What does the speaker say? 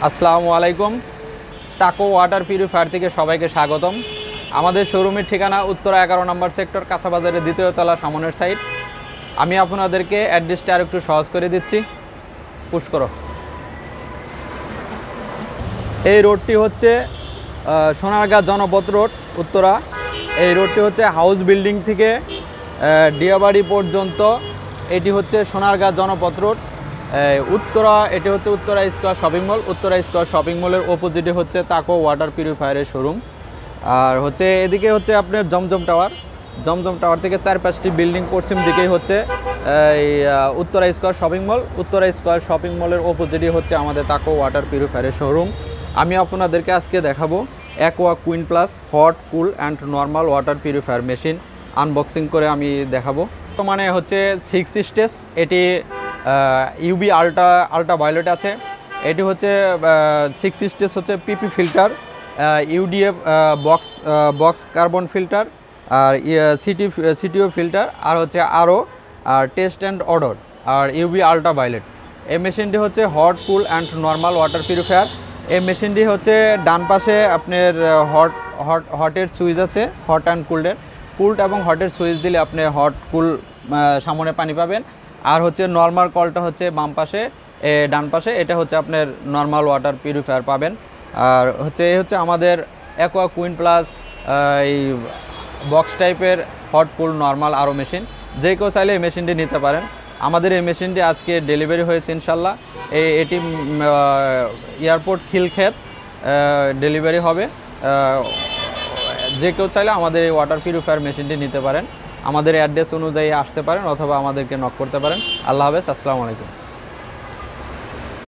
আসসালামু আলাইকুম। তাকো ওয়াটার পিউরিফায়ার থেকে সবাইকে স্বাগতম। আমাদের শোরুমের ঠিকানা উত্তরা 11 নম্বর সেক্টর, কাঁচাবাজারের দ্বিতীয় তলা, সামনের সাইড। আমি আপনাদেরকে অ্যাড্রেসটা আর একটু সহজ করে দিচ্ছি। পুশ করো। এই রোডটি হচ্ছে সোনারগাঁ জনপথ রোড, উত্তরা। এই রোডটি হচ্ছে হাউস বিল্ডিং থেকে ডিয়াবাড়ি পর্যন্ত। এটি হচ্ছে সোনারগাঁ জনপথ রোড, উত্তরা। এটি হচ্ছে Uttara square shopping mall. Uttara square shopping মলের অপোজিটে হচ্ছে তাকো ওয়াটার পিউরিফায়ারের শোরুম। আর হচ্ছে এদিকে হচ্ছে আপনার জমজম টাওয়ার। জমজম টাওয়ার থেকে 4-5টি বিল্ডিং পশ্চিম দিকেই হচ্ছে এই Uttara square shopping mall. Uttara square shopping মলের অপোজিটে হচ্ছে আমাদের তাকো ওয়াটার পিউরিফায়ারের শোরুম। আমি আপনাদেরকে আজকে দেখাবো aqua queen plus hot, cool and normal water purifier machine unboxing করে আমি দেখাবো। তো মানে হচ্ছে 6 স্টেজ। এটি ইউবি আল্ট্রা ভায়োলেট আছে। এটি হচ্ছে 6 স্টেজ হচ্ছে PP filter, UDF box carbon filter, আর সিটিও ফিল্টার, আর হচ্ছে আরও আর টেস্ট অ্যান্ড অর্ডার, আর ইউবি আল্ট্রা ভায়োলেট। এই মেশিনটি হচ্ছে hot, cool and normal water purifier. এই মেশিনটি হচ্ছে ডান পাশে আপনার হটের সুইচ আছে, হট অ্যান্ড কুলড এবং হটের সুইচ দিলে আপনি হট, কুল সামনে পানি পাবেন। আর হচ্ছে নর্মাল কলটা হচ্ছে বাম পাশে, ডান পাশে। এটা হচ্ছে আপনার নর্মাল ওয়াটার পিউরিফায়ার পাবেন। আর হচ্ছে এই হচ্ছে আমাদের অ্যাকোয়া কুইন প্লাস এই বক্স টাইপের হট, কুল, নর্মাল আরও মেশিন। যে কেউ চাইলে এই মেশিনটি নিতে পারেন। আমাদের এই মেশিনটি আজকে ডেলিভারি হয়েছে ইনশাল্লাহ। এটি এয়ারপোর্ট খিলক্ষেত ডেলিভারি হবে। যে কেউ চাইলে আমাদের এই ওয়াটার পিউরিফায়ার মেশিনটি নিতে পারেন। আমাদের অ্যাড্রেস অনুযায়ী আসতে পারেন অথবা আমাদেরকে নক করতে পারেন। আল্লাহ হাফেজ, আসসালামু আলাইকুম।